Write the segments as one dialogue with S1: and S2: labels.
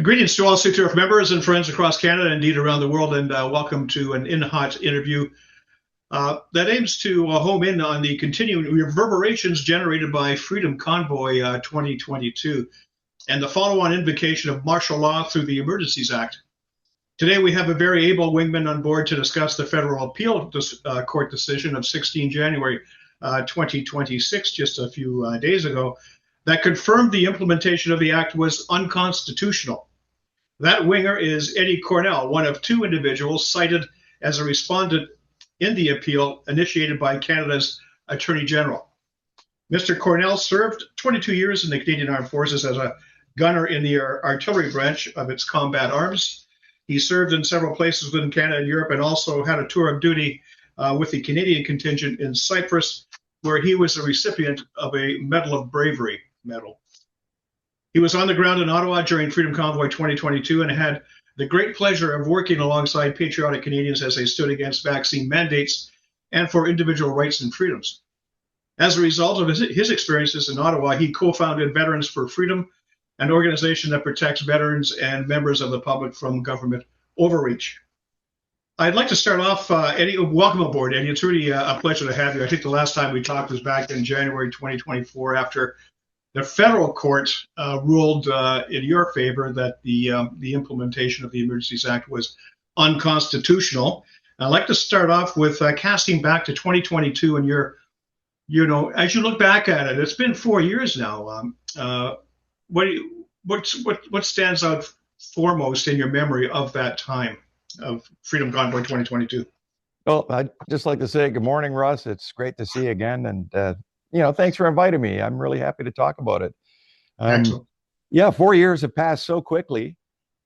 S1: Greetings to all C3RF members and friends across Canada, indeed around the world, and welcome to an in-hot interview that aims to home in on the continuing reverberations generated by Freedom Convoy 2022 and the follow-on invocation of martial law through the Emergencies Act. Today we have a very able wingman on board to discuss the federal appeal court decision of 16 January 2026, just a few days ago, that confirmed the implementation of the act was unconstitutional. That winger is Eddie Cornell, one of two individuals cited as a respondent in the appeal initiated by Canada's Attorney General. Mr. Cornell served 22 years in the Canadian Armed Forces as a gunner in the artillery branch of its combat arms. He served in several places within Canada and Europe and also had a tour of duty with the Canadian contingent in Cyprus, where he was a recipient of a Medal of Bravery medal. He was on the ground in Ottawa during Freedom Convoy 2022 and had the great pleasure of working alongside patriotic Canadians as they stood against vaccine mandates and for individual rights and freedoms. As a result of his experiences in Ottawa, he co-founded Veterans for Freedom, an organization that protects veterans and members of the public from government overreach. I'd like to start off, Eddie, welcome aboard, Eddie. It's really a pleasure to have you. I think the last time we talked was back in January 2024 after the federal court ruled in your favor that the implementation of the Emergencies Act was unconstitutional. I'd like to start off with casting back to 2022 and as you look back at it, it's been 4 years now. What stands out foremost in your memory of that time of Freedom Convoy 2022?
S2: Well, I'd just like to say good morning, Russ. It's great to see you again. And, thanks for inviting me. I'm really happy to talk about it.
S1: Excellent.
S2: Yeah, 4 years have passed so quickly.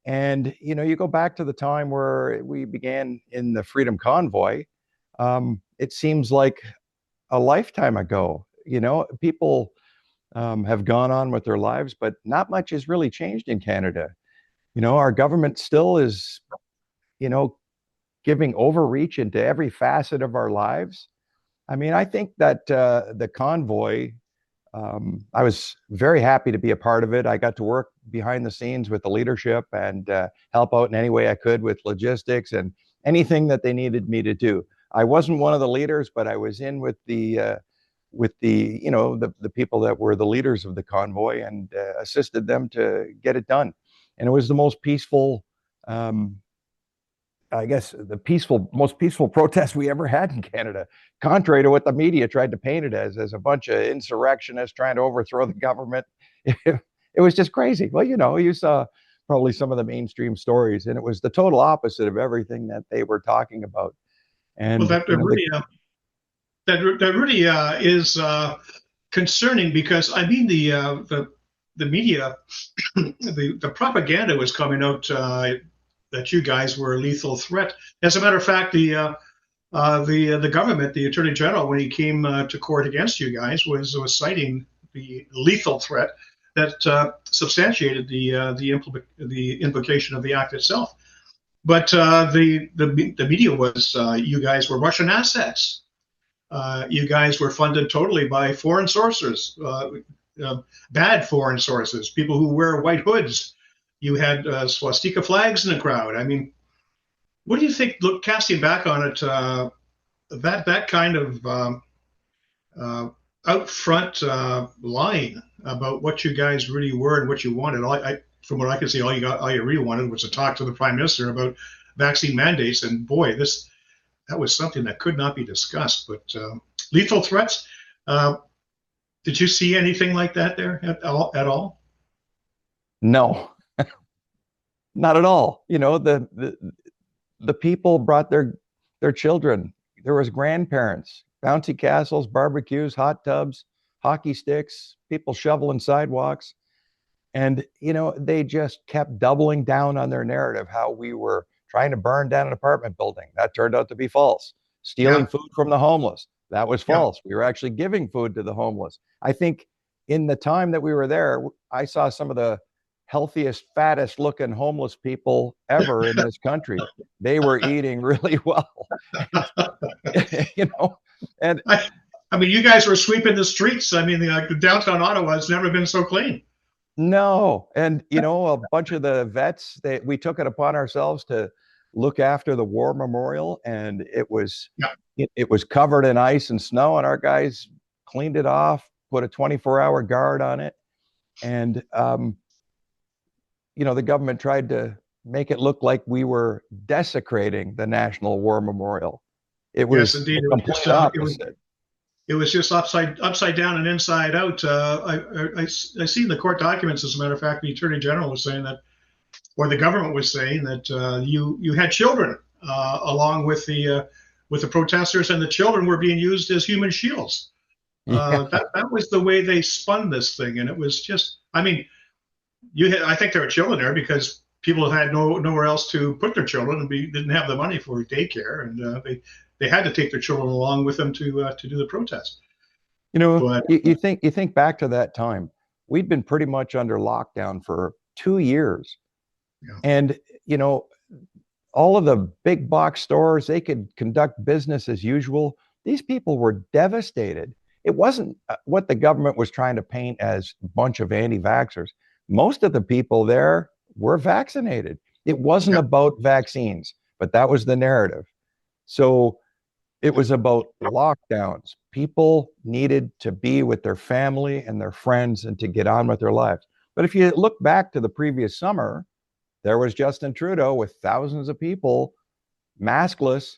S2: And, you go back to the time where we began in the Freedom Convoy. It seems like a lifetime ago. People have gone on with their lives, but not much has really changed in Canada. Our government still is, giving overreach into every facet of our lives. I mean, I think that the convoy, I was very happy to be a part of it. I got to work behind the scenes with the leadership and help out in any way I could with logistics and anything that they needed me to do. I wasn't one of the leaders, but I was in with the people that were the leaders of the convoy and assisted them to get it done. And it was the most peaceful, most peaceful protest we ever had in Canada, contrary to what the media tried to paint it as a bunch of insurrectionists trying to overthrow the government. It was just crazy. Well, you saw probably some of the mainstream stories, and it was the total opposite of everything that they were talking about. And
S1: well, that really is concerning, because I mean the media, the propaganda was coming out that you guys were a lethal threat. As a matter of fact, the government, the Attorney General, when he came to court against you guys, was citing the lethal threat that substantiated the invocation of the act itself. But the media was you guys were Russian assets. You guys were funded totally by foreign sources, bad foreign sources, people who wear white hoods. You had swastika flags in the crowd. I mean, what do you think, casting back on it, that kind of out front lying about what you guys really were and what you wanted? From what I can see, all you really wanted was to talk to the Prime Minister about vaccine mandates. And boy, that was something that could not be discussed. But lethal threats, did you see anything like that there at all?
S2: No, not at all. The people brought their children. There was grandparents, bouncy castles, barbecues, hot tubs, hockey sticks, people shoveling sidewalks. And, they just kept doubling down on their narrative, how we were trying to burn down an apartment building. That turned out to be false. Stealing food from the homeless. That was false. We were actually giving food to the homeless. I think in the time that we were there, I saw some of the healthiest, fattest looking homeless people ever in this country. They were eating really well. And
S1: I mean, you guys were sweeping the streets. I mean, the downtown Ottawa has never been so clean.
S2: No. And, a bunch of the vets, we took it upon ourselves to look after the war memorial, and it was
S1: Yeah.
S2: it was covered in ice and snow, and our guys cleaned it off, put a 24-hour guard on it. And, the government tried to make it look like we were desecrating the National War Memorial. It
S1: Yes,
S2: was
S1: indeed.
S2: the complete opposite.
S1: It was just upside down and inside out. I see the court documents. As a matter of fact, the Attorney General was saying that, or the government was saying that you had children along with the protesters, and the children were being used as human shields.
S2: Yeah.
S1: That was the way they spun this thing, and it was just. I mean, I think there were children there because people had nowhere else to put their children, and didn't have the money for daycare, and they had to take their children along with them to do the protest. But
S2: you think back to that time, we'd been pretty much under lockdown for 2 years.
S1: Yeah.
S2: And, all of the big box stores, they could conduct business as usual. These people were devastated. It wasn't what the government was trying to paint as a bunch of anti-vaxxers. Most of the people there were vaccinated. It wasn't about vaccines, but that was the narrative. So it was about lockdowns. People needed to be with their family and their friends and to get on with their lives. But if you look back to the previous summer, there was Justin Trudeau with thousands of people maskless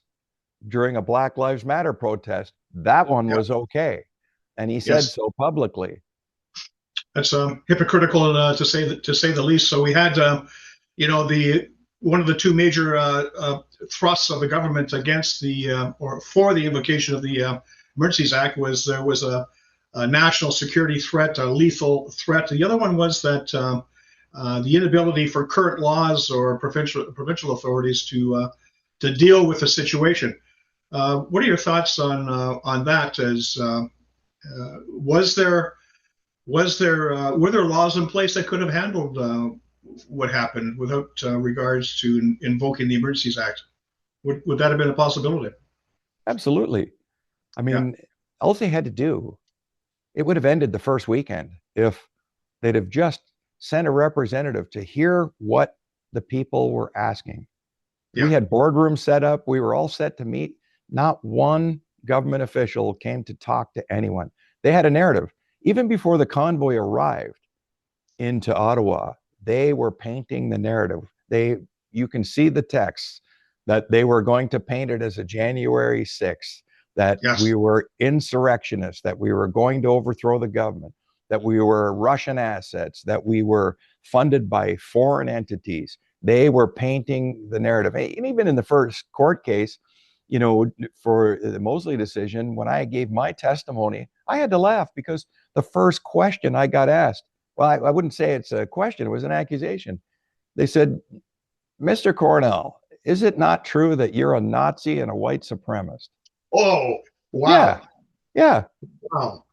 S2: during a Black Lives Matter protest. That one was okay. And he said so publicly.
S1: That's hypocritical to say the least. So we had, one of the two major thrusts of the government against or for the invocation of the Emergencies Act was there was a national security threat, a lethal threat. The other one was that the inability for current laws or provincial authorities to deal with the situation. What are your thoughts on that? Were there laws in place that could have handled what happened without regards to invoking the Emergencies Act? Would that have been a possibility?
S2: Absolutely. I mean, all they had to do, it would have ended the first weekend if they'd have just sent a representative to hear what the people were asking. Yeah. We had boardrooms set up. We were all set to meet. Not one government official came to talk to anyone. They had a narrative. Even before the convoy arrived into Ottawa, they were painting the narrative. You can see the text that they were going to paint it as a January 6th, that we were insurrectionists, that we were going to overthrow the government, that we were Russian assets, that we were funded by foreign entities. They were painting the narrative. And even in the first court case, for the Mosley decision, when I gave my testimony, I had to laugh because the first question I got asked, well, I wouldn't say it's a question, it was an accusation. They said, Mr. Cornell, is it not true that you're a Nazi and a white supremacist?
S1: Oh, wow.
S2: Yeah.
S1: Wow.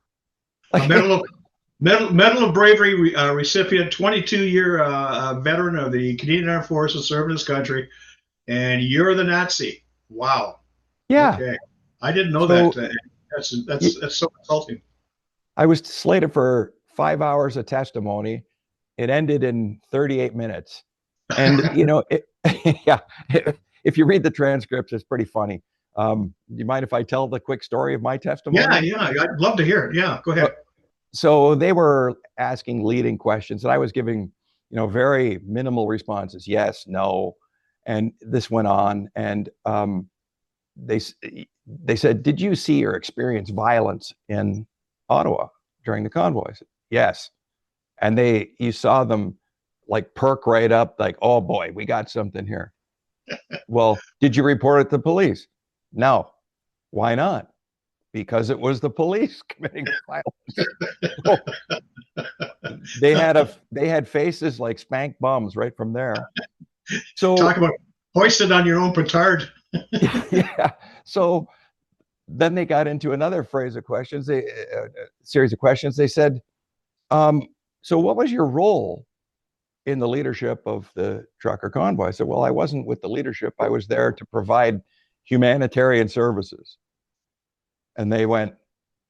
S1: A Medal of Bravery recipient, 22-year veteran of the Canadian Armed Forces, serving his country, and you're the Nazi. Wow.
S2: Yeah.
S1: Okay. I didn't know that. That's so insulting. I
S2: was slated for 5 hours of testimony. It ended in 38 minutes. And, if you read the transcripts, it's pretty funny. Do you mind if I tell the quick story of my testimony?
S1: Yeah. I'd love to hear it. Yeah, go ahead.
S2: So they were asking leading questions, and I was giving, very minimal responses. Yes, no. And this went on. And they said, did you see or experience violence in Ottawa during the convoy? I said, yes. And you saw them like perk right up, like, oh boy, we got something here. Well, did you report it to the police? No. Why not? Because it was the police committing violence. They had faces like spanked bums right from there. So
S1: talk about hoisted on your own petard.
S2: Yeah. So then they got into another series of questions. They said, so what was your role in the leadership of the trucker convoy? I said, well, I wasn't with the leadership. I was there to provide humanitarian services. And they went,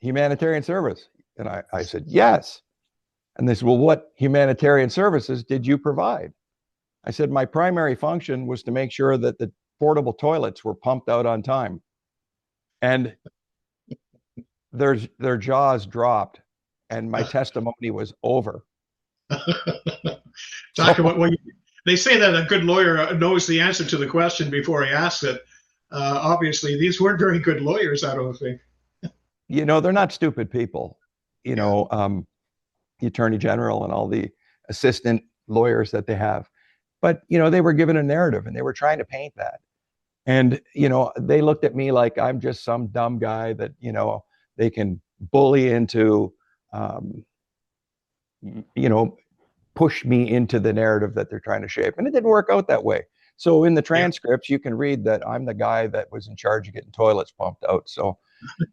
S2: humanitarian service? And I said, yes. And they said, well, what humanitarian services did you provide? I said, my primary function was to make sure that the portable toilets were pumped out on time. And their jaws dropped, and my testimony was over.
S1: Talk about, well, they say that a good lawyer knows the answer to the question before he asks it. Obviously, these weren't very good lawyers, I don't think.
S2: They're not stupid people. The attorney general and all the assistant lawyers that they have. But, they were given a narrative and they were trying to paint that. And, they looked at me like I'm just some dumb guy that, they can bully into, push me into the narrative that they're trying to shape. And it didn't work out that way. So in the transcripts, you can read that I'm the guy that was in charge of getting toilets pumped out. So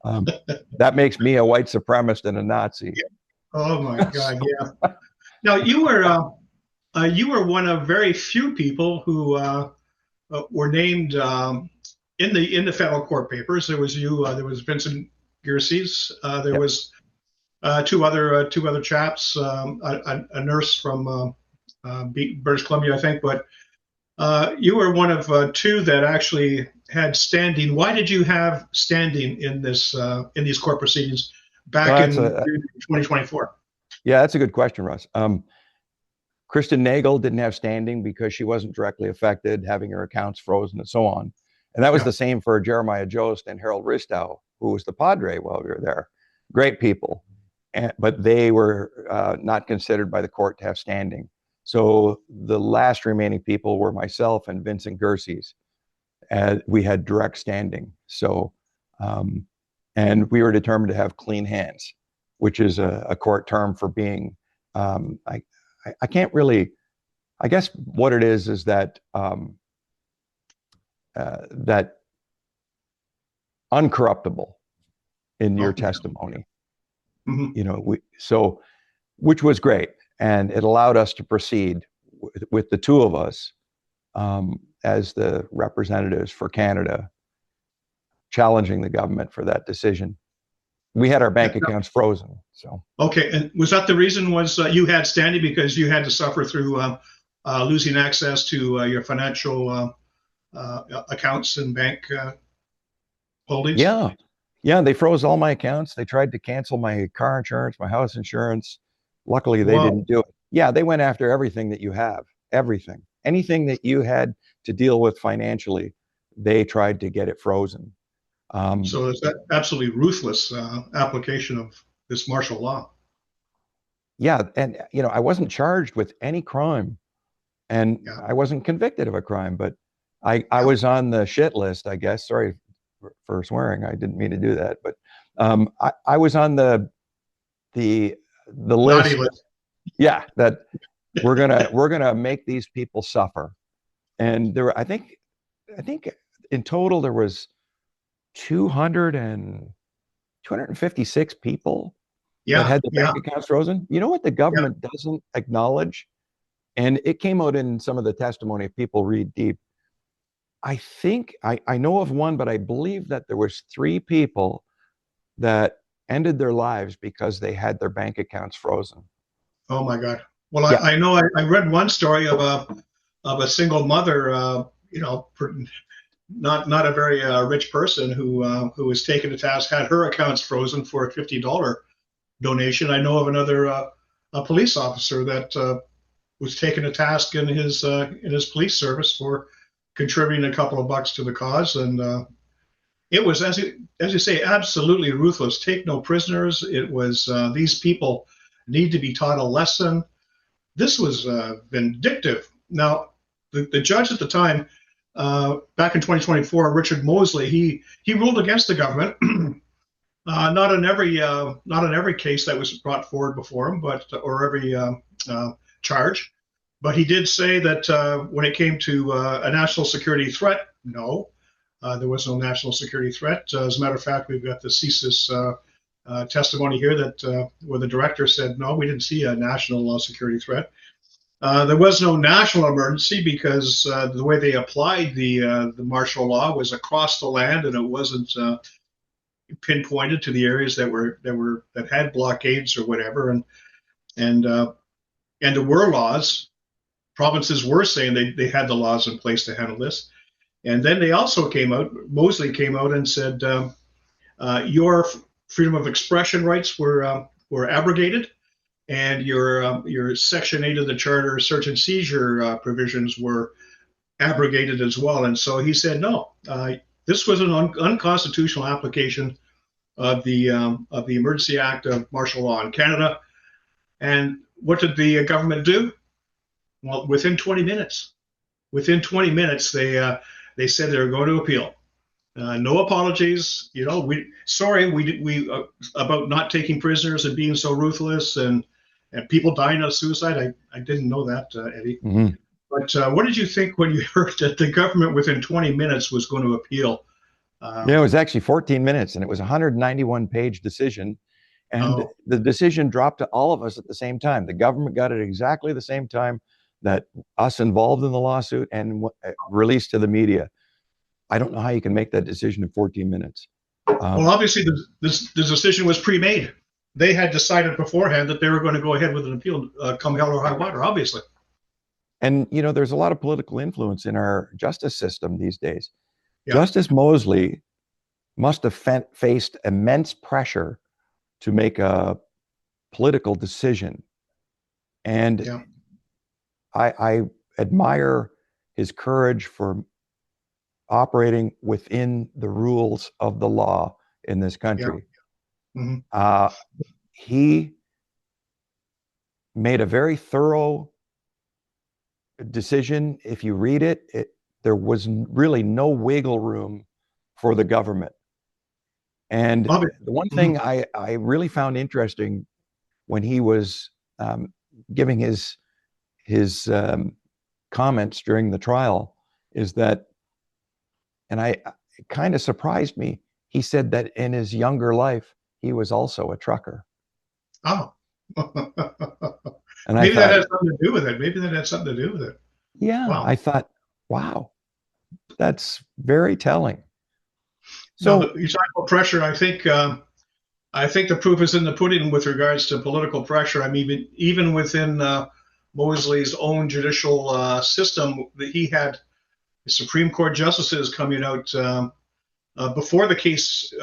S2: that makes me a white supremacist and a Nazi.
S1: Oh my God, yeah. Now you were one of very few people who were named in the federal court papers. There was you. There was Vincent Gerses. There was two other chaps. A nurse from British Columbia, I think. But you were one of two that actually had standing. Why did you have standing in these court proceedings back in 2024?
S2: Yeah, that's a good question, Russ. Kristen Nagel didn't have standing because she wasn't directly affected, having her accounts frozen and so on. And that was the same for Jeremiah Jost and Harold Ristow, who was the padre while we were there. Great people, but they were not considered by the court to have standing. So the last remaining people were myself and Vincent Gerses. We had direct standing. So, and we were determined to have clean hands, which is a court term for being, I can't really, I guess what it is that that uncorruptible in your testimony. Mm-hmm. Which was great. And it allowed us to proceed with the two of us as the representatives for Canada, challenging the government for that decision. We had our bank accounts frozen. So
S1: okay, and was that the reason? Was you had standing because you had to suffer through losing access to your financial accounts and bank holdings?
S2: Yeah, they froze all my accounts. They tried to cancel my car insurance, my house insurance. Luckily, they didn't do it. Yeah, they went after everything that you have, everything, anything that you had to deal with financially. They tried to get it frozen.
S1: So it's that absolutely ruthless application of this martial law.
S2: Yeah, and I wasn't charged with any crime, and I wasn't convicted of a crime, but I was on the shit list, I guess. Sorry for swearing. I didn't mean to do that, but I was on the list. Yeah, that we're gonna make these people suffer, and there were, I think in total there was 256 people that had their bank accounts frozen. You know what the government doesn't acknowledge? And it came out in some of the testimony if people read deep. I think I know of one, but I believe that there was 3 people that ended their lives because they had their bank accounts frozen.
S1: Oh my God. Well, I know I read one story of a single mother, not a very rich person who was taken to task, had her accounts frozen for a $50 donation. I know of another a police officer that was taken to task in his police service for contributing a couple of bucks to the cause, and it was, as you say, absolutely ruthless. Take no prisoners. It was these people need to be taught a lesson. This was vindictive. Now, the judge at the time, back in 2024, Richard Mosley, he ruled against the government. Not in every case that was brought forward before him, or every charge. But he did say that when it came to a national security threat, no, there was no national security threat. As a matter of fact, we've got the CSIS testimony here that where the director said, no, we didn't see a national security threat. There was no national emergency because the way they applied the martial law was across the land, and it wasn't pinpointed to the areas that had blockades or whatever. And and there were laws. Provinces were saying they had the laws in place to handle this. And then they also Mosley came out and said, your freedom of expression rights were abrogated, and your Section 8 of the Charter search and seizure provisions were abrogated as well. And so he said, no, this was an unconstitutional application of the Emergency Act of martial law in Canada. And what did the government do? Well, within 20 minutes, they said they were going to appeal. No apologies. We about not taking prisoners and being so ruthless and people dying of suicide. I didn't know that, Eddie.
S2: Mm-hmm.
S1: But what did you think when you heard that the government within 20 minutes was going to appeal?
S2: Yeah, it was actually 14 minutes, and it was a 191-page decision. And the decision dropped to all of us at the same time. The government got it exactly the same time that us involved in the lawsuit and released to the media. I don't know how you can make that decision in 14 minutes.
S1: Well, obviously, the decision was pre-made. They had decided beforehand that they were going to go ahead with an appeal, come hell or high water, obviously.
S2: And, there's a lot of political influence in our justice system these days. Yeah. Justice Mosley must have faced immense pressure to make a political decision. And yeah. I admire his courage for operating within the rules of the law in this country. Yeah. Mm-hmm. He made a very thorough decision. If you read it, there was really no wiggle room for the government. And the one thing I really found interesting when he was giving his comments during the trial is that, and it kind of surprised me, he said that in his younger life, he was also a trucker.
S1: Oh.
S2: And
S1: maybe that has something to do with it.
S2: Yeah. Wow. I thought, wow, that's very telling.
S1: So you talk about pressure. I think the proof is in the pudding with regards to political pressure. I mean, even within Mosley's own judicial system, that he had Supreme Court justices coming out before the case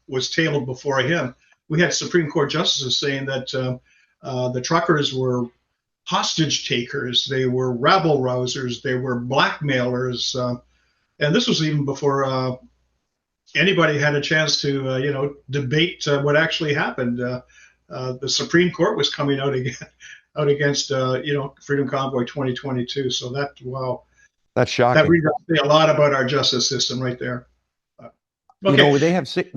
S1: was tabled before him. We had Supreme Court justices saying that the truckers were hostage takers, they were rabble rousers, they were blackmailers, and this was even before anybody had a chance to debate what actually happened. The Supreme Court was coming out against Freedom Convoy 2022. So
S2: that's shocking.
S1: That really does say a lot about our justice system right there.
S2: Okay. They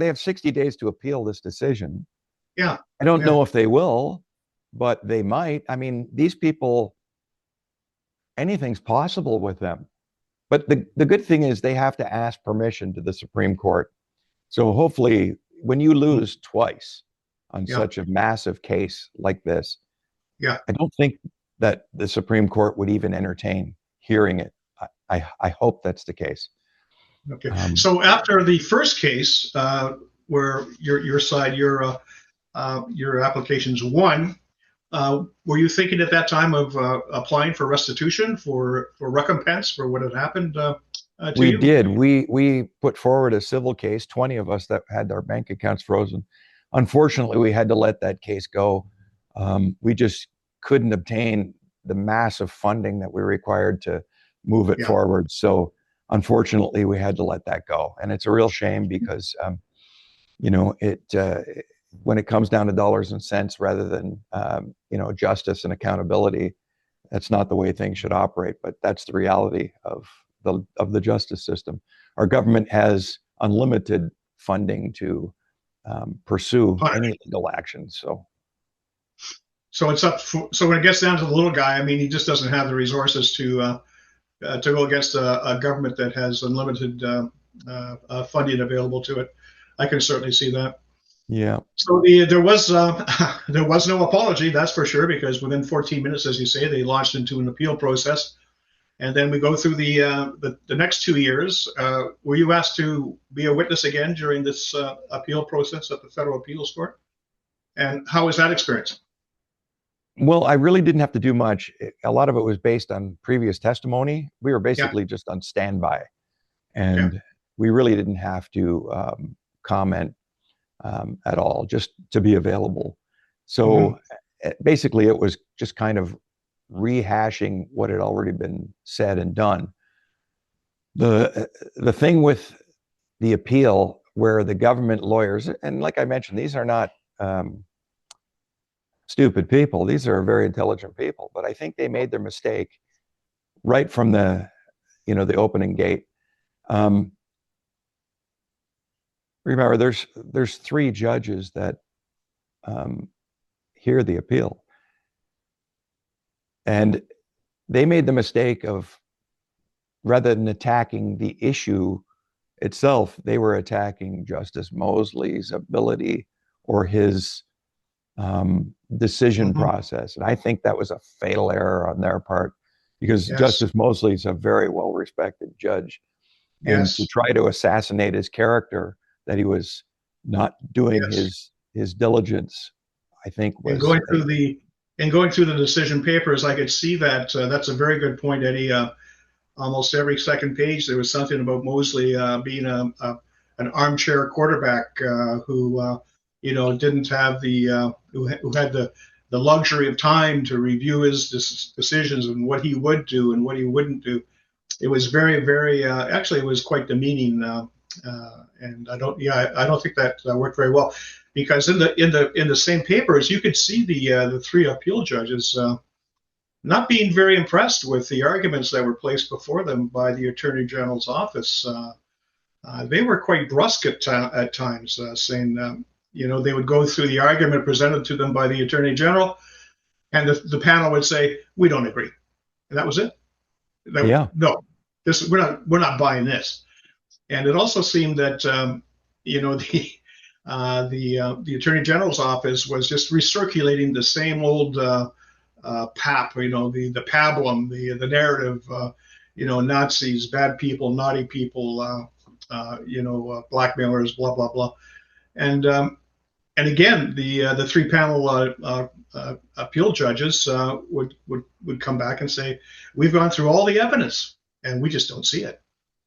S2: have 60 days to appeal this decision.
S1: Yeah,
S2: I don't know if they will, but they might. I mean, these people, anything's possible with them. But the good thing is they have to ask permission to the Supreme Court. So hopefully when you lose twice on such a massive case like this, I don't think that the Supreme Court would even entertain hearing it. I hope that's the case.
S1: Okay. So after the first case, where your side, your applications won, were you thinking at that time of applying for restitution, for recompense for what had happened to you?
S2: We did. We put forward a civil case, 20 of us that had our bank accounts frozen. Unfortunately, we had to let that case go. We just couldn't obtain the massive funding that we required to move it forward. So unfortunately, we had to let that go. And it's a real shame because, when it comes down to dollars and cents rather than, justice and accountability, that's not the way things should operate. But that's the reality of the justice system. Our government has unlimited funding to pursue any legal action.
S1: So it's up. So when it gets down to the little guy, I mean, he just doesn't have the resources to go against a government that has unlimited funding available to it. I can certainly see that.
S2: Yeah.
S1: So there was no apology, that's for sure, because within 14 minutes, as you say, they launched into an appeal process, and then we go through the next 2 years. Were you asked to be a witness again during this appeal process at the Federal Appeals Court? And how was that experience?
S2: Well, I really didn't have to do much. A lot of it was based on previous testimony. We were
S1: Yeah,
S2: basically just on standby,
S1: yeah.
S2: and we really didn't have to comment at all, just to be available.
S1: Hmm.
S2: So basically, it was just kind of rehashing what had already been said and done. The thing with the appeal, where the government lawyers, and like I mentioned, these are not stupid people. These are very intelligent people, but I think they made their mistake right from the opening gate. Um, Remember, there's three judges that um, hear the appeal, and they made the mistake of, rather than attacking the issue itself, they were attacking Justice Mosley's ability or his decision
S1: Hmm.
S2: process. And I think that was a fatal error on their part, because
S1: Yes,
S2: Justice Mosley is a very well respected judge. And to
S1: yes,
S2: try to assassinate his character, that he was not doing
S1: yes.
S2: his diligence, I think
S1: And
S2: was
S1: going through the decision papers, I could see that. That's a very good point, Eddie. Almost every second page, there was something about Mosley being an armchair quarterback who, didn't have who had the luxury of time to review his decisions and what he would do and what he wouldn't do. It was very, very. Actually, it was quite demeaning, and I don't think that worked very well, because in the same papers, you could see the three appeal judges not being very impressed with the arguments that were placed before them by the Attorney General's office. They were quite brusque at times, saying, they would go through the argument presented to them by the Attorney General, and the panel would say, "We don't agree," and that was it.
S2: yeah.
S1: No, we're not buying this. And it also seemed that you know the the Attorney General's office was just recirculating the same old pap, the pablum, the narrative, Nazis, bad people, naughty people, blackmailers, blah blah blah, and and again, the three panel appeal judges would come back and say, "We've gone through all the evidence, and we just don't see it.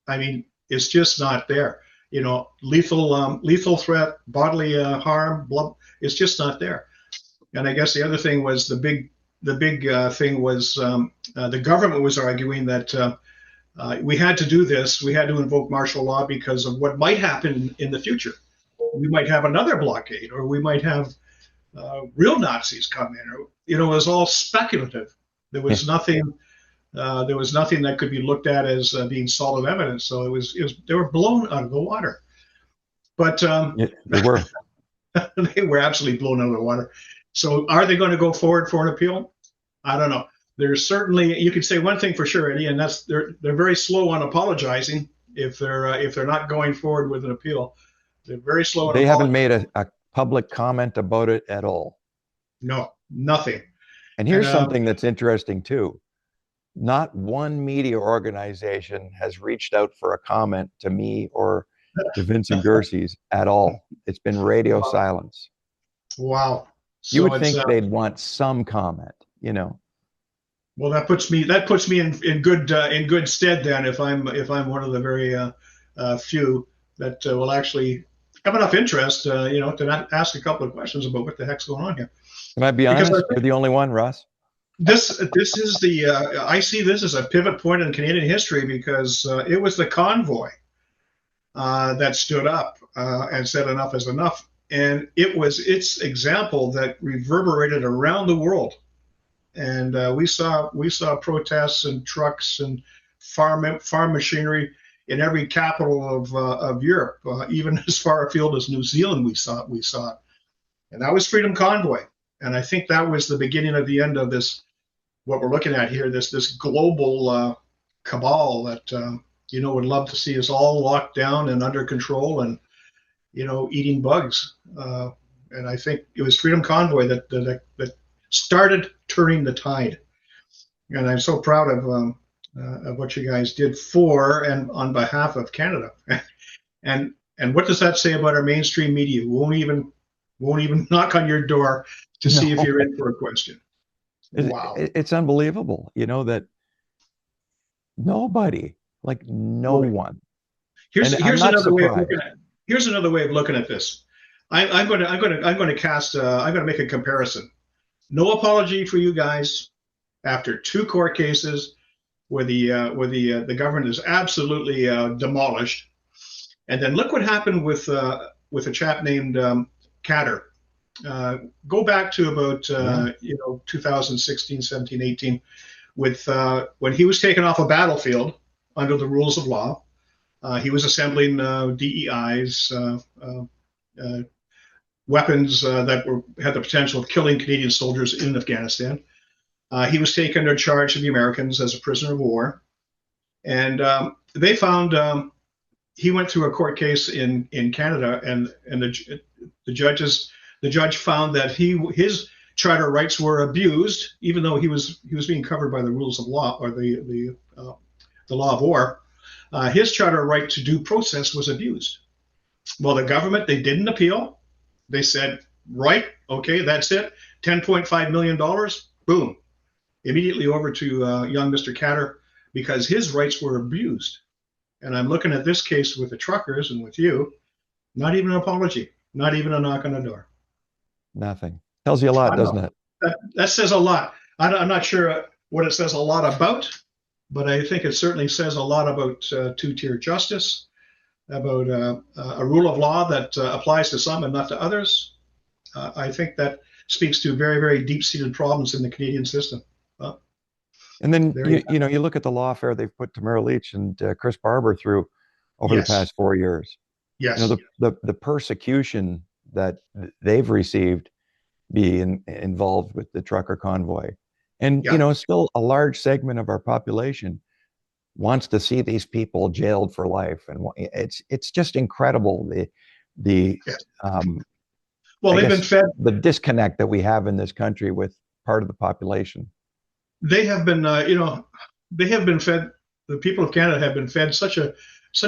S1: I mean, it's just not there. Lethal threat, bodily harm, blood. It's just not there." And I guess the other thing was the big thing was the government was arguing that we had to do this. We had to invoke martial law because of what might happen in the future. We might have another blockade, or we might have real Nazis come in, or it was all speculative. There was nothing. There was nothing that could be looked at as being solid evidence. So they were blown out of the water. But
S2: They were.
S1: they were absolutely blown out of the water. So are they going to go forward for an appeal? I don't know. There's certainly, you can say one thing for sure, Eddie, and that's they're very slow on apologizing if they're not going forward with an appeal. They're very slow on
S2: They haven't
S1: apologizing.
S2: made a public comment about it at all.
S1: No, nothing.
S2: And
S1: And
S2: here's something that's interesting too. Not one media organization has reached out for a comment to me or to Vincent Gerses at all. It's been radio silence.
S1: wow.
S2: You
S1: So
S2: would
S1: it's
S2: think they'd want some comment.
S1: well, that puts me in good stead then, if I'm one of the very few that will actually have enough interest, to not ask a couple of questions about what the heck's going on here.
S2: Can I be
S1: Because
S2: honest? You're the only one, Russ.
S1: this is the I see this as a pivot point in Canadian history, because it was the convoy that stood up and said enough is enough, and it was its example that reverberated around the world. And we saw protests and trucks and farm machinery in every capital of Europe, even as far afield as New Zealand. We saw it, and that was Freedom Convoy. And I think that was the beginning of the end of this. What we're looking at here, this global cabal that would love to see us all locked down and under control, and eating bugs. And I think it was Freedom Convoy that started turning the tide. And I'm so proud of what you guys did for and on behalf of Canada. And what does that say about our mainstream media? Won't even knock on your door to see if
S2: No.
S1: you're in for a question. Wow.
S2: It's unbelievable, that nobody, like no
S1: Right.
S2: one.
S1: Here's
S2: And I'm
S1: here's
S2: not
S1: another way of looking
S2: surprised.
S1: at here's another way of looking at this. I'm going to cast I'm going to make a comparison. No apology for you guys after two court cases where the government is absolutely demolished, and then look what happened with a chap named Catter. Go back to about
S2: Yeah.
S1: 2016, 17, 18, with when he was taken off a battlefield under the rules of law. He was assembling DEIs, uh, weapons had the potential of killing Canadian soldiers in Afghanistan. He was taken under charge of the Americans as a prisoner of war, and they found he went through a court case in Canada, and the judge found that his charter rights were abused, even though he was being covered by the rules of law or the law of war. His charter right to due process was abused. Well, the government, they didn't appeal. They said, right, okay, that's it. $10.5 million, boom, immediately over to young Mr. Catter because his rights were abused. And I'm looking at this case with the truckers and with you, not even an apology, not even a knock on the door.
S2: Nothing. Tells you a lot,
S1: I don't
S2: doesn't
S1: know.
S2: it?
S1: That says a lot. I'm not sure what it says a lot about, but I think it certainly says a lot about two-tier justice, about a rule of law that applies to some and not to others. I think that speaks to very, very deep-seated problems in the Canadian system.
S2: And then
S1: There you
S2: you know you look at the lawfare they've put Tamara Leach and Chris Barber through over the
S1: Yes,
S2: past 4 years.
S1: yes,
S2: The persecution that they've received being involved with the trucker convoy, and
S1: yeah,
S2: still a large segment of our population wants to see these people jailed for life, and it's just incredible the
S1: yes.
S2: um,
S1: Well,
S2: I
S1: they've been
S2: guess
S1: fed.
S2: the disconnect that we have in this country with part of the population.
S1: They have been, they have been fed. The people of Canada have been fed such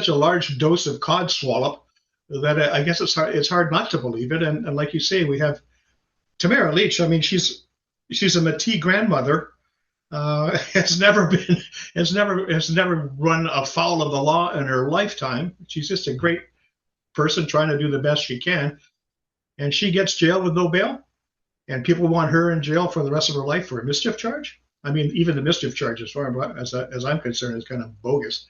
S1: a large dose of cod swallop that I guess it's hard not to believe it. And like you say, we have Tamara Leach. I mean, she's a Métis grandmother. Has never run afoul of the law in her lifetime. She's just a great person trying to do the best she can, and she gets jailed with no bail, and people want her in jail for the rest of her life for a mischief charge. I mean, even the mischief charge, as far as I'm concerned, is kind of bogus.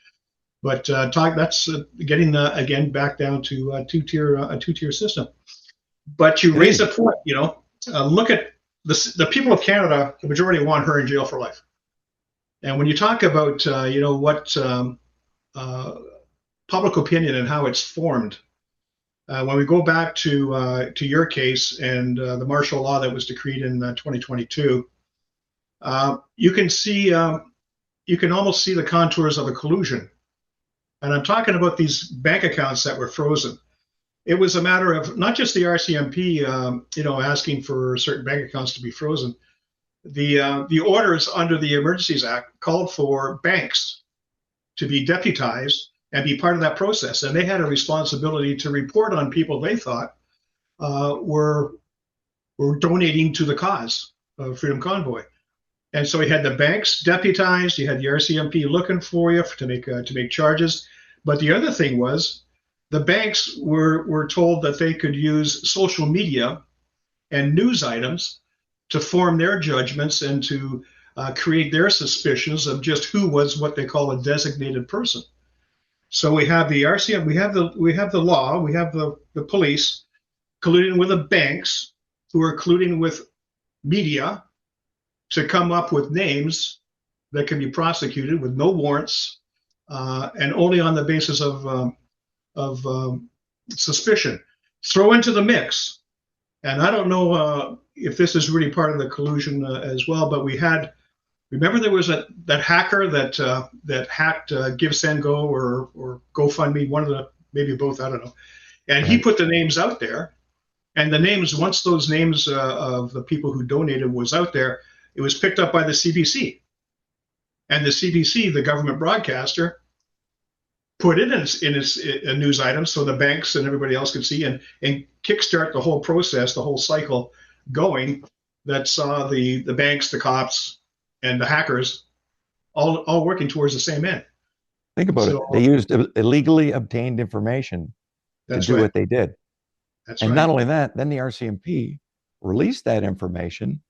S1: But that's getting again back down to a two-tier system. But you
S2: It
S1: raise a
S2: is.
S1: point. Look at the people of Canada. The majority want her in jail for life. And when you talk about what uh, public opinion and how it's formed, when we go back to your case and the martial law that was decreed in 2022, you can see you can almost see the contours of a collusion. And I'm talking about these bank accounts that were frozen. It was a matter of not just the RCMP, asking for certain bank accounts to be frozen. The orders under the Emergencies Act called for banks to be deputized and be part of that process, and they had a responsibility to report on people they thought were donating to the cause of Freedom Convoy. And so you had the banks deputized, you had the RCMP looking for you to make charges. But the other thing was the banks were told that they could use social media and news items to form their judgments and to create their suspicions of just who was what they call a designated person. So we have the RCM, we have the law, we have the police colluding with the banks who are colluding with media to come up with names that can be prosecuted with no warrants and only on the basis of suspicion. Throw into the mix, and I don't know if this is really part of the collusion as well, but remember there was that hacker that hacked GiveSendGo or GoFundMe, one of the, maybe both, I don't know, and he
S2: Right.
S1: put the names out there, and the names, once those names of the people who donated was out there, it was picked up by the CBC. And the CBC, the government broadcaster, put it in his news item so the banks and everybody else could see and kickstart the whole process, the whole cycle going, that saw the banks, the cops, and the hackers all working towards the same end.
S2: Think about it. They used illegally obtained information to do what they did.
S1: That's
S2: and
S1: right.
S2: not only that, then the RCMP released that information,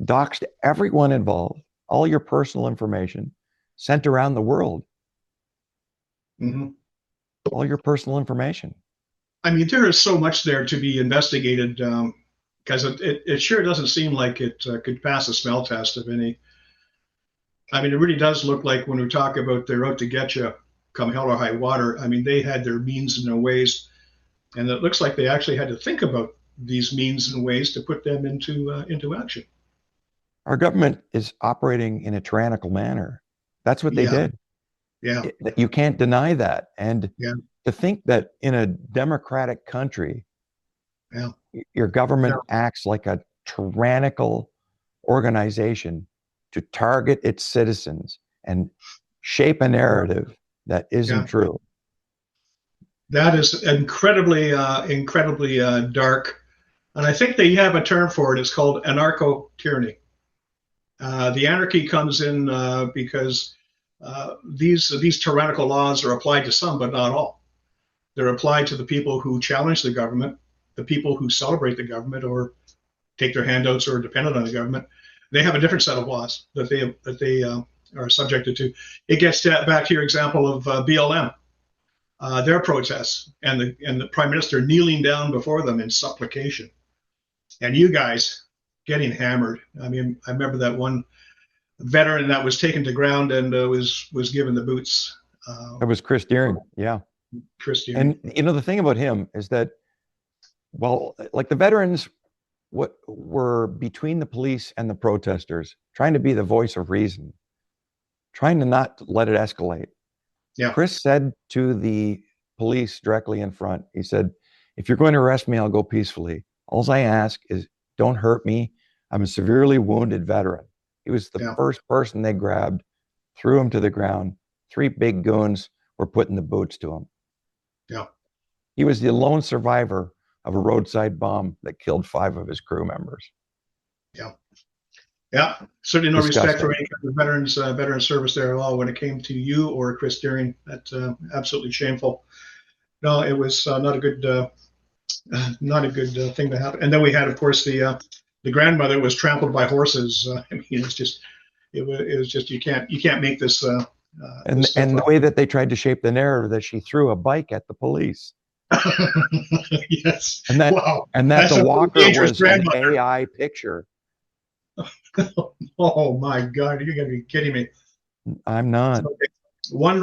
S2: doxed everyone involved, all your personal information, sent around the world.
S1: Mm-hmm.
S2: All your personal information.
S1: I mean, there is so much there to be investigated, because it sure doesn't seem like it could pass a smell test of any. I mean, it really does look like when we talk about they're out to get you, come hell or high water. I mean, they had their means and their ways, and it looks like they actually had to think about these means and ways to put them into action.
S2: Our government is operating in a tyrannical manner. That's what they did.
S1: Yeah.
S2: You can't deny that. And
S1: yeah.
S2: to think that in a democratic country, your government acts like a tyrannical organization to target its citizens and shape a narrative that isn't true.
S1: That is incredibly dark. And I think they have a term for it. It's called anarcho-tyranny. The anarchy comes in because these tyrannical laws are applied to some, but not all. They're applied to the people who challenge the government, the people who celebrate the government or take their handouts or are dependent on the government. They have a different set of laws that they are subjected to. It gets back to your example of BLM, their protests, and the prime minister kneeling down before them in supplication, and you guys getting hammered. I mean, I remember that one veteran that was taken to ground and was given the boots.
S2: That was Chris Deering. Yeah.
S1: Chris Deering.
S2: And you know, the thing about him is that, well, like the veterans were between the police and the protesters, trying to be the voice of reason, trying to not let it escalate.
S1: Yeah.
S2: Chris said to the police directly in front, he said, if you're going to arrest me, I'll go peacefully. All I ask is don't hurt me. I'm a severely wounded veteran. He was the first person they grabbed, threw him to the ground. 3 big goons were putting the boots to him.
S1: Yeah.
S2: He was the lone survivor of a roadside bomb that killed 5 of his crew members.
S1: Yeah. Yeah. Certainly no respect for any kind of veteran service there at all when it came to you or Chris Deering. That's absolutely shameful. No, it was not a good thing to happen. And then we had, of course, the grandmother was trampled by horses. I mean, it was just you can't make this.
S2: And the way that they tried to shape the narrative that she threw a bike at the police.
S1: Yes.
S2: And that the walker was an AI picture.
S1: Oh my God! You're gonna be kidding me.
S2: I'm not.
S1: Okay. One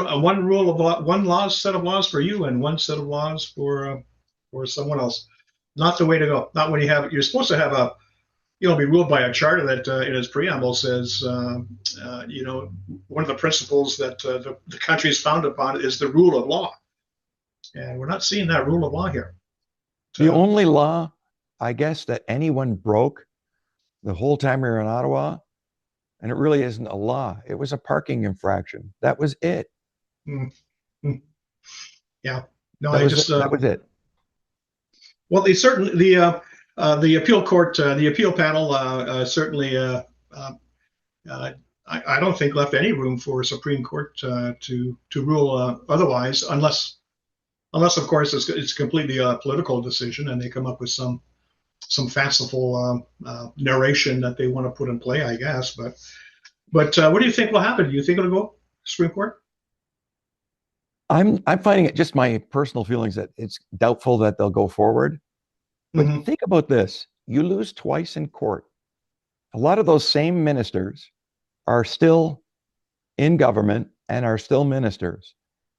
S1: set of laws for you and one set of laws for someone else. Not the way to go. Not when you have. You're supposed to have be ruled by a charter that in its preamble says, one of the principles that the country is founded upon is the rule of law. And we're not seeing that rule of law here.
S2: The only law, I guess, that anyone broke the whole time we were in Ottawa, and it really isn't a law, it was a parking infraction. That was it.
S1: Mm-hmm. Yeah. No,
S2: that was it.
S1: Well, the appeal court, the appeal panel certainly, I don't think left any room for Supreme Court to rule otherwise, unless of course it's completely a political decision and they come up with some fanciful narration that they want to put in play, I guess. But what do you think will happen? Do you think it'll go Supreme Court?
S2: I'm finding it, just my personal feelings, that it's doubtful that they'll go forward. But think about this. You lose twice in court. A lot of those same ministers are still in government and are still ministers.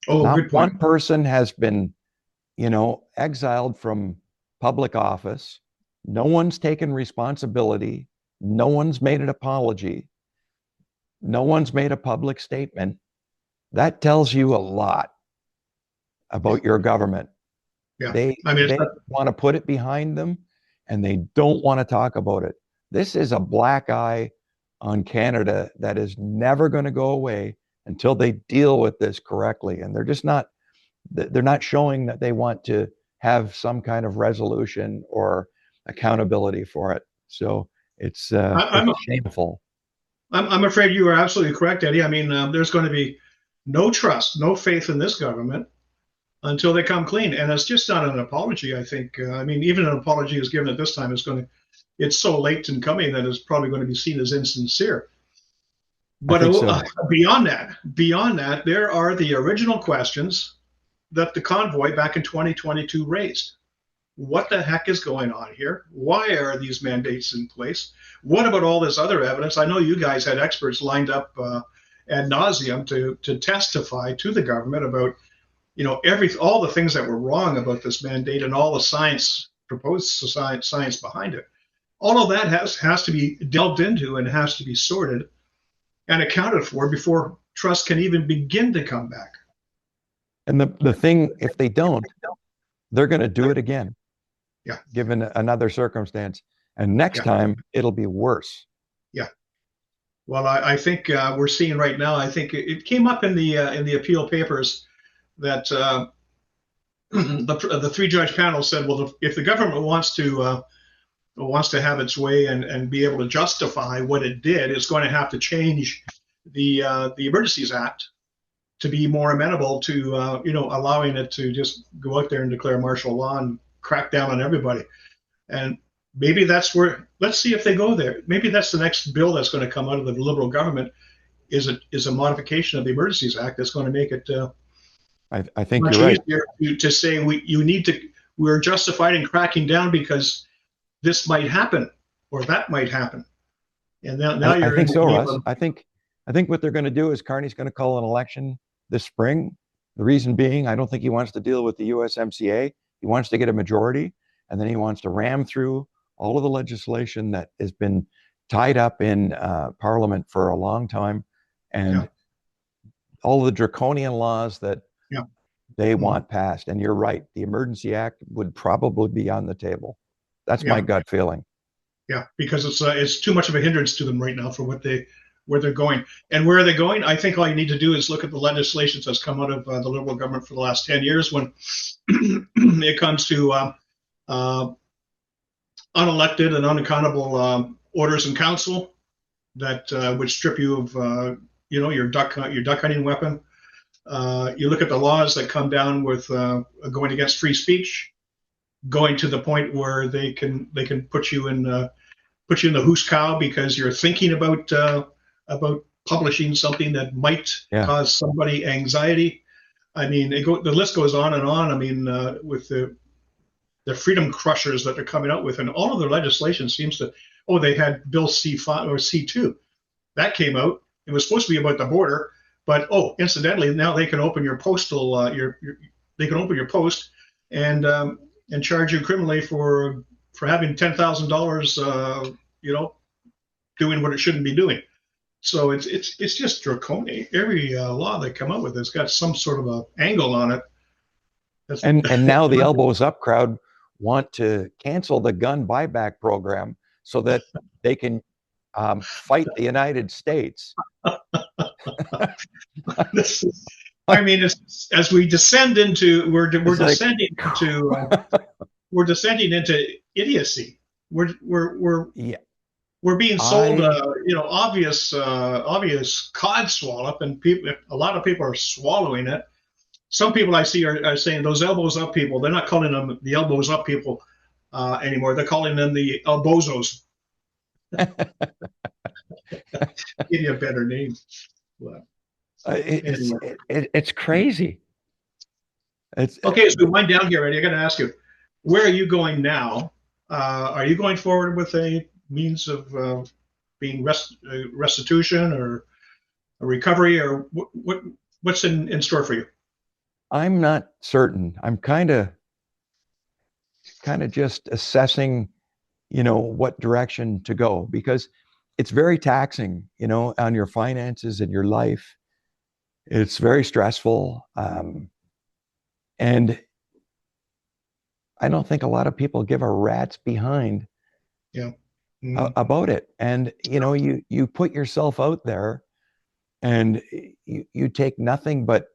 S1: Oh,
S2: Not
S1: good point.
S2: one person has been, exiled from public office. No one's taken responsibility. No one's made an apology. No one's made a public statement. That tells you a lot about your government.
S1: Yeah.
S2: They want to put it behind them and they don't want to talk about it. This is a black eye on Canada that is never going to go away until they deal with this correctly. And they're not showing that they want to have some kind of resolution or accountability for it. So It's
S1: I'm
S2: shameful.
S1: I'm afraid you are absolutely correct, Eddie. I mean, there's going to be no trust, no faith in this government until they come clean, and it's just not an apology. I think. I mean, even an apology is given at this time is going to. It's so late in coming that it's probably going to be seen as insincere.
S2: I
S1: But
S2: think so.
S1: beyond that, there are the original questions that the convoy back in 2022 raised. What the heck is going on here? Why are these mandates in place? What about all this other evidence? I know you guys had experts lined up ad nauseum to testify to the government about, all the things that were wrong about this mandate and all the proposed science behind it. All of that has to be delved into and has to be sorted and accounted for before trust can even begin to come back.
S2: And the thing, if they don't, they're going to do it again.
S1: Yeah.
S2: Given another circumstance. And next time it'll be worse. Yeah.
S1: Well, I think we're seeing right now, I think it came up in the appeal papers that the three-judge panel said, well, if the government wants to have its way and be able to justify what it did, it's going to have to change the Emergencies Act to be more amenable to allowing it to just go out there and declare martial law and crack down on everybody. And maybe that's where, let's see if they go there. Maybe that's the next bill that's going to come out of the Liberal government is a modification of the Emergencies Act that's going to make it
S2: I think
S1: much
S2: you're right.
S1: easier to say we're justified in cracking down because this might happen or that might happen. And now
S2: I think so, Russ. I think what they're going to do is Carney's going to call an election this spring. The reason being, I don't think he wants to deal with the USMCA. He wants to get a majority, and then he wants to ram through all of the legislation that has been tied up in Parliament for a long time, and all the draconian laws that they want passed. And you're right, the Emergency Act would probably be on the table. That's my gut feeling.
S1: Yeah, because it's too much of a hindrance to them right now for where they're going. And where are they going? I think all you need to do is look at the legislation that's come out of the Liberal government for the last 10 years when it comes to unelected and unaccountable orders in council that would strip you of your duck hunting weapon. You look at the laws that come down with going against free speech, going to the point where they can put you in the hoos cow because you're thinking about publishing something that might cause somebody anxiety. I mean, the list goes on and on. I mean, with the freedom crushers that they're coming out with, and all of their legislation seems to. Oh, they had Bill C5 or C2 that came out. It was supposed to be about the border, but incidentally, now they can open your postal they can open your post and charge you criminally for having $10,000 doing what it shouldn't be doing. So it's just draconian. Every law they come up with has got some sort of a angle on it.
S2: And now the elbows up crowd want to cancel the gun buyback program so that they can fight the United States.
S1: I mean, as we descend into we're descending into idiocy. We're being sold obvious cod swallop, and a lot of people are swallowing it. Some people I see are saying those elbows up people. They're not calling them the elbows up people anymore. They're calling them the elbozos. Give you a better name. Well,
S2: it's crazy.
S1: Okay, as we wind down here, Eddie, I got to ask you, where are you going now? Are you going forward with a means of being restitution or a recovery, or what's in store for you?
S2: I'm not certain. I'm kind of just assessing, what direction to go, because it's very taxing, on your finances and your life. It's very stressful. And I don't think a lot of people give a rat's behind about it. And, you put yourself out there and you take nothing but,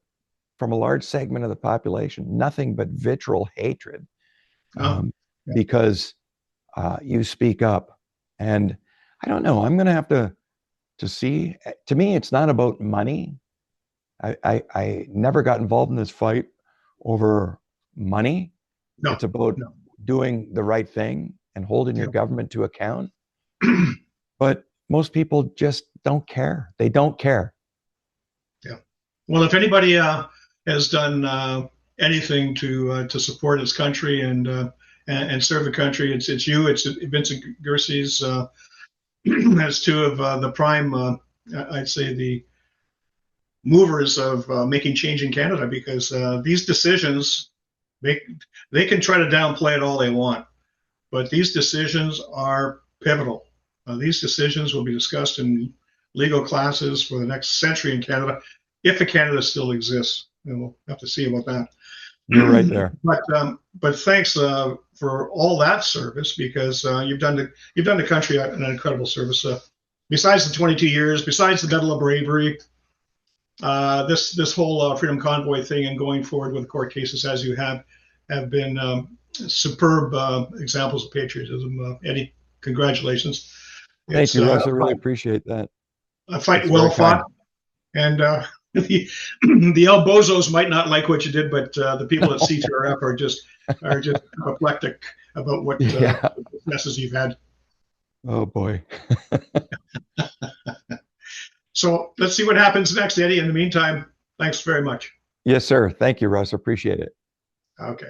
S2: from a large segment of the population, nothing but vitriol hatred because you speak up. And I don't know. I'm going to have to see. To me, it's not about money. I never got involved in this fight over money.
S1: No,
S2: it's about
S1: no.
S2: doing the right thing and holding your
S1: Yeah.
S2: government to account. But most people just don't care. They don't care.
S1: Yeah. Well, if anybody has done anything to support its country and serve the country, it's you. It's Vincent Gersey's as two of the prime, I'd say, the movers of making change in Canada, because these decisions, they can try to downplay it all they want, but these decisions are pivotal. These decisions will be discussed in legal classes for the next century in Canada, if Canada still exists. And we'll have to see about that.
S2: You're right there.
S1: But thanks for all that service, because you've done the country an incredible service. Besides the 22 years, besides the Medal of Bravery, this whole Freedom Convoy thing and going forward with court cases as you have been superb examples of patriotism. Eddie, congratulations.
S2: Thank you, Russ. I really appreciate that.
S1: A fight well fought. And the El Bozos might not like what you did, but the people at C3RF are just apoplectic about what successes you've had.
S2: Oh boy.
S1: So let's see what happens next, Eddie. In the meantime, thanks very much.
S2: Yes, sir. Thank you, Russ. Appreciate it.
S1: Okay.